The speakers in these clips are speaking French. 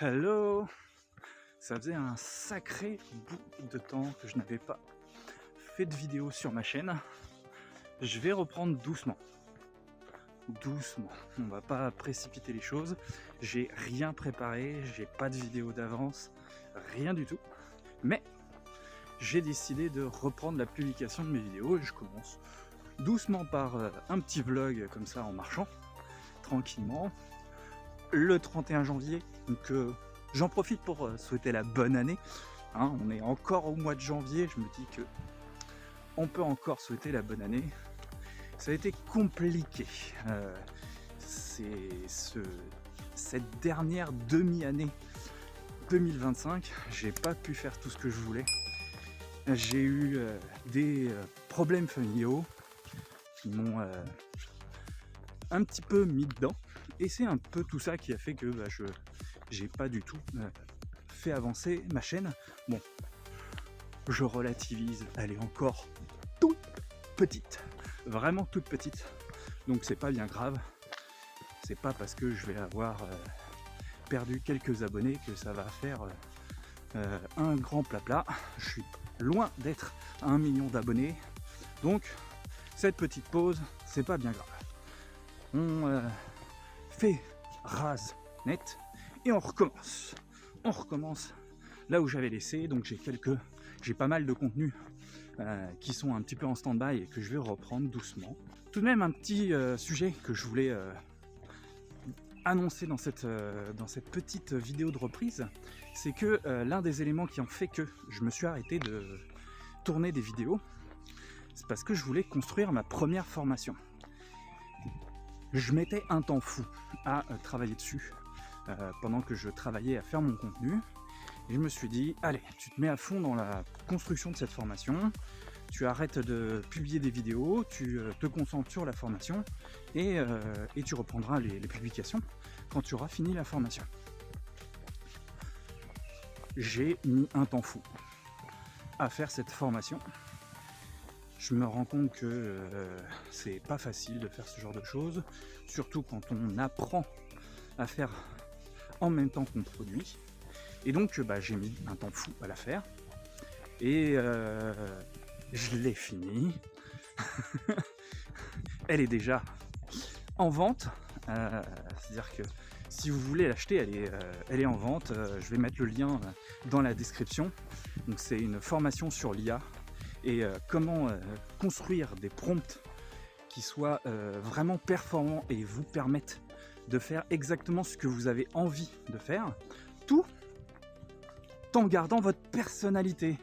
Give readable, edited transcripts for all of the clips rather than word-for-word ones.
Hello! Ça faisait un sacré bout de temps que je n'avais pas fait de vidéo sur ma chaîne. Je vais reprendre doucement. Doucement. On va pas précipiter les choses. J'ai rien préparé, j'ai pas de vidéo d'avance, rien du tout. Mais j'ai décidé de reprendre la publication de mes vidéos et je commence doucement par un petit vlog comme ça en marchant, tranquillement. Le 31 janvier, donc j'en profite pour souhaiter la bonne année. Hein, on est encore au mois de janvier, je me dis que on peut encore souhaiter la bonne année. Ça a été compliqué. Cette dernière demi-année 2025, j'ai pas pu faire tout ce que je voulais. J'ai eu des problèmes familiaux qui m'ont un petit peu mis dedans. Et c'est un peu tout ça qui a fait que j'ai pas du tout fait avancer ma chaîne. Bon, je relativise, elle est encore toute petite, vraiment toute petite. Donc c'est pas bien grave. C'est pas parce que je vais avoir perdu quelques abonnés que ça va faire un grand plat. Je suis loin d'être à 1 million d'abonnés. Donc cette petite pause, c'est pas bien grave. On fait rase net et on recommence. On recommence là où j'avais laissé. Donc j'ai pas mal de contenus qui sont un petit peu en stand-by et que je vais reprendre doucement. Tout de même un petit sujet que je voulais annoncer dans cette petite vidéo de reprise, c'est que l'un des éléments qui ont fait que je me suis arrêté de tourner des vidéos, c'est parce que je voulais construire ma première formation. Je mettais un temps fou à travailler dessus pendant que je travaillais à faire mon contenu. Et je me suis dit, allez, tu te mets à fond dans la construction de cette formation, tu arrêtes de publier des vidéos, tu te concentres sur la formation et tu reprendras les publications quand tu auras fini la formation. J'ai mis un temps fou à faire cette formation. Je me rends compte que c'est pas facile de faire ce genre de choses, surtout quand on apprend à faire en même temps qu'on produit. Et donc j'ai mis un temps fou à la faire. Et je l'ai fini. Elle est déjà en vente. C'est-à-dire que si vous voulez l'acheter, elle est en vente. Je vais mettre le lien dans la description. Donc c'est une formation sur l'IA. Et comment construire des prompts qui soient vraiment performants et vous permettent de faire exactement ce que vous avez envie de faire, tout en gardant votre personnalité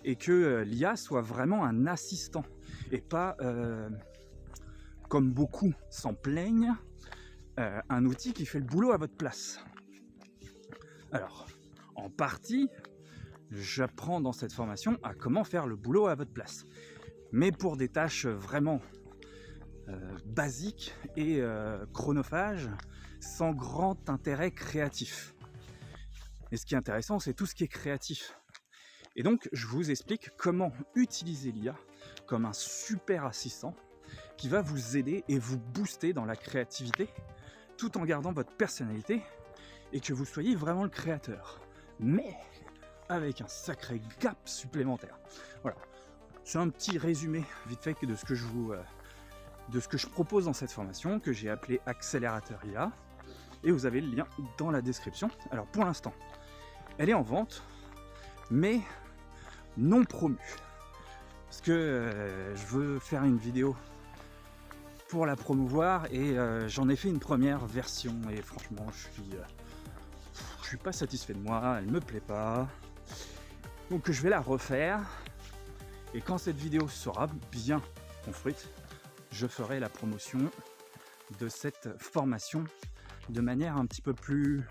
et que l'IA soit vraiment un assistant et pas, comme beaucoup s'en plaignent, un outil qui fait le boulot à votre place. Alors, en partie, j'apprends dans cette formation à comment faire le boulot à votre place. Mais pour des tâches vraiment basiques et chronophages, sans grand intérêt créatif. Et ce qui est intéressant, c'est tout ce qui est créatif. Et donc, je vous explique comment utiliser l'IA comme un super assistant qui va vous aider et vous booster dans la créativité, tout en gardant votre personnalité et que vous soyez vraiment le créateur. Mais avec un sacré gap supplémentaire. Voilà, c'est un petit résumé vite fait de ce que je propose dans cette formation que j'ai appelé Accélérateur IA, et vous avez le lien dans la description. Alors pour l'instant, elle est en vente, mais non promue, parce que je veux faire une vidéo pour la promouvoir et j'en ai fait une première version et franchement je suis pas satisfait de moi, elle me plaît pas. Donc je vais la refaire et quand cette vidéo sera bien construite, je ferai la promotion de cette formation de manière un petit peu plus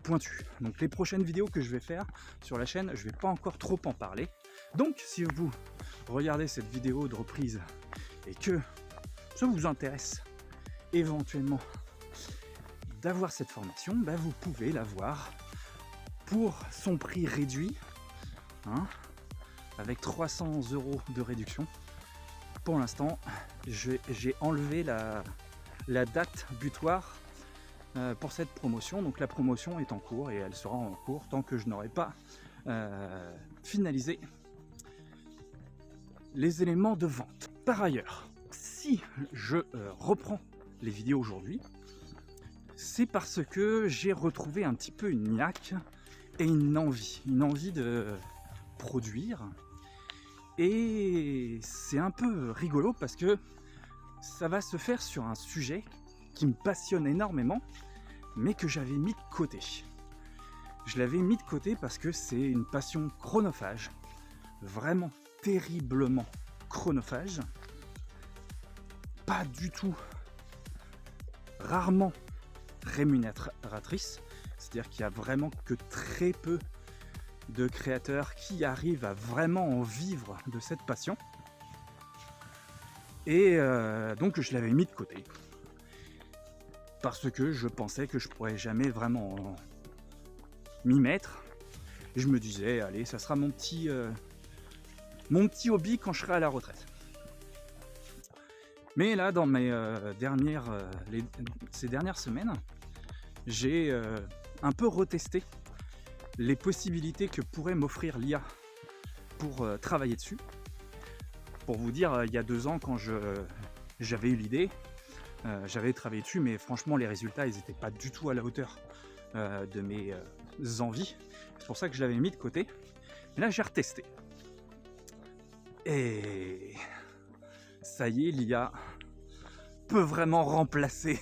pointue. Donc les prochaines vidéos que je vais faire sur la chaîne, je vais pas encore trop en parler. Donc si vous regardez cette vidéo de reprise et que ça vous intéresse éventuellement d'avoir cette formation, vous pouvez l'avoir pour son prix réduit, hein, avec 300 € de réduction. Pour l'instant, j'ai enlevé la date butoir pour cette promotion. Donc la promotion est en cours et elle sera en cours tant que je n'aurai pas finalisé les éléments de vente. Par ailleurs, si je reprends les vidéos aujourd'hui, c'est parce que j'ai retrouvé un petit peu une niaque et une envie de produire. Et c'est un peu rigolo parce que ça va se faire sur un sujet qui me passionne énormément, mais que j'avais mis de côté. Je l'avais mis de côté parce que c'est une passion chronophage, vraiment terriblement chronophage, pas du tout, rarement rémunératrice, c'est-à-dire qu'il y a vraiment que très peu de créateurs qui arrivent à vraiment en vivre de cette passion. Et donc je l'avais mis de côté parce que je pensais que je pourrais jamais vraiment m'y mettre. Et je me disais, allez, ça sera mon petit hobby quand je serai à la retraite. Mais là, dans mes ces dernières semaines, j'ai un peu retesté les possibilités que pourrait m'offrir l'IA pour travailler dessus. Pour vous dire, il y a 2 ans, quand j'avais eu l'idée, j'avais travaillé dessus, mais franchement, les résultats, ils n'étaient pas du tout à la hauteur de mes envies. C'est pour ça que je l'avais mis de côté. Et là, j'ai retesté. Et ça y est, l'IA peut vraiment remplacer,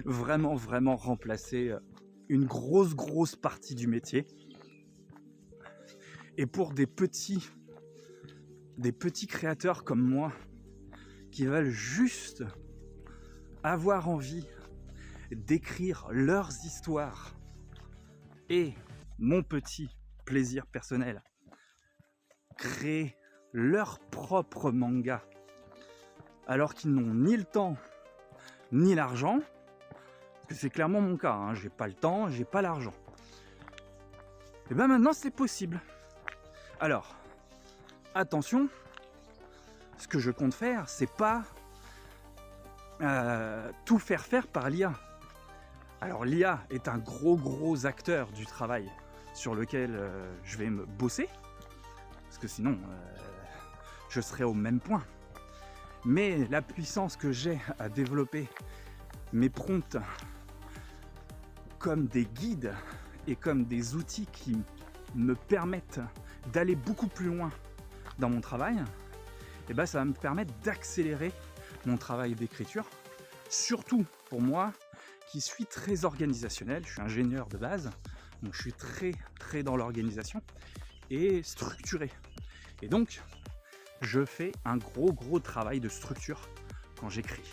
vraiment remplacer une grosse partie du métier. Et pour des petits créateurs comme moi, qui veulent juste avoir envie d'écrire leurs histoires et mon petit plaisir personnel, créer leur propre manga alors qu'ils n'ont ni le temps ni l'argent, parce que c'est clairement mon cas, hein, j'ai pas le temps, j'ai pas l'argent. Et bien maintenant c'est possible. Alors, attention, ce que je compte faire, c'est pas tout faire par l'IA. Alors l'IA est un gros acteur du travail sur lequel je vais me bosser, parce que sinon je serai au même point. Mais la puissance que j'ai à développer mes prompts comme des guides et comme des outils qui me permettent d'aller beaucoup plus loin dans mon travail, et ben ça va me permettre d'accélérer mon travail d'écriture, surtout pour moi qui suis très organisationnel. Je suis ingénieur de base, donc je suis très dans l'organisation et structuré. Et donc, je fais un gros travail de structure quand j'écris.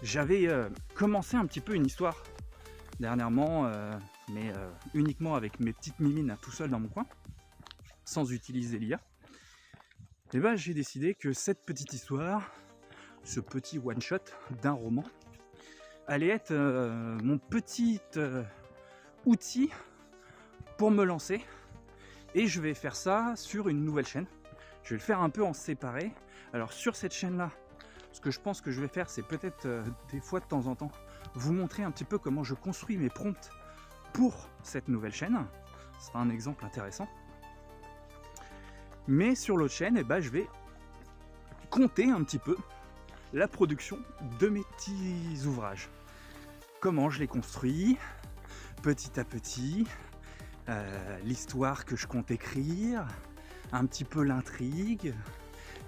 J'avais commencé un petit peu une histoire dernièrement, mais uniquement avec mes petites mimines tout seul dans mon coin, sans utiliser l'IA. Et ben j'ai décidé que cette petite histoire, ce petit one-shot d'un roman, allait être mon petit outil pour me lancer. Et je vais faire ça sur une nouvelle chaîne. Je vais le faire un peu en séparé. Alors sur cette chaîne-là, ce que je pense que je vais faire, c'est peut-être des fois de temps en temps vous montrer un petit peu comment je construis mes prompts pour cette nouvelle chaîne. Ce sera un exemple intéressant. Mais sur l'autre chaîne, eh ben, je vais compter un petit peu la production de mes petits ouvrages. Comment je les construis, petit à petit, l'histoire que je compte écrire, un petit peu l'intrigue,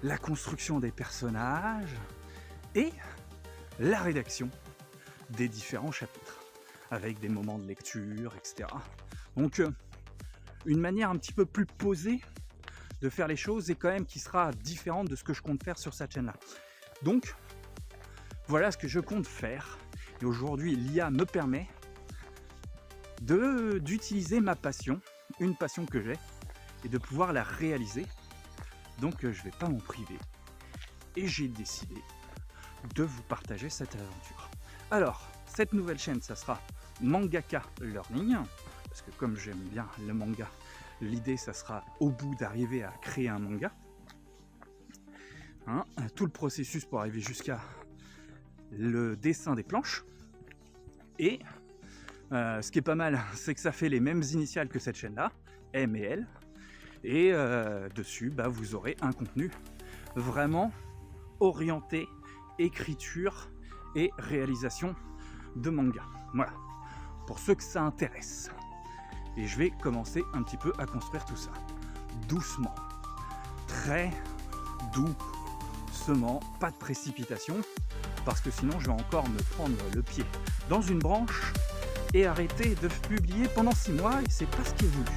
la construction des personnages et la rédaction des différents chapitres, avec des moments de lecture, etc. Donc une manière un petit peu plus posée de faire les choses et quand même qui sera différente de ce que je compte faire sur cette chaîne-là. Donc, voilà ce que je compte faire. Et aujourd'hui, l'IA me permet d'utiliser ma passion, une passion que j'ai, et de pouvoir la réaliser. Donc, je ne vais pas m'en priver. Et j'ai décidé de vous partager cette aventure. Alors, cette nouvelle chaîne, ça sera Mangaka Learning, parce que comme j'aime bien le manga, l'idée, ça sera au bout d'arriver à créer un manga. Tout le processus pour arriver jusqu'à le dessin des planches. Et ce qui est pas mal, c'est que ça fait les mêmes initiales que cette chaîne-là, M et L. Et dessus, vous aurez un contenu vraiment orienté écriture et réalisation de manga. Voilà, pour ceux que ça intéresse. Et je vais commencer un petit peu à construire tout ça. Doucement. Très doucement. Pas de précipitation. Parce que sinon, je vais encore me prendre le pied dans une branche et arrêter de publier pendant 6 mois. Et c'est pas ce qui est voulu.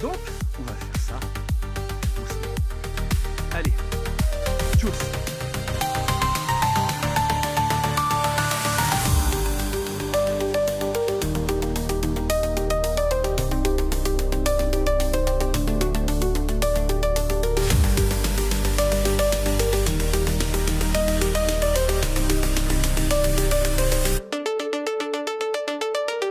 Donc, on va faire ça doucement. Allez, tchuss!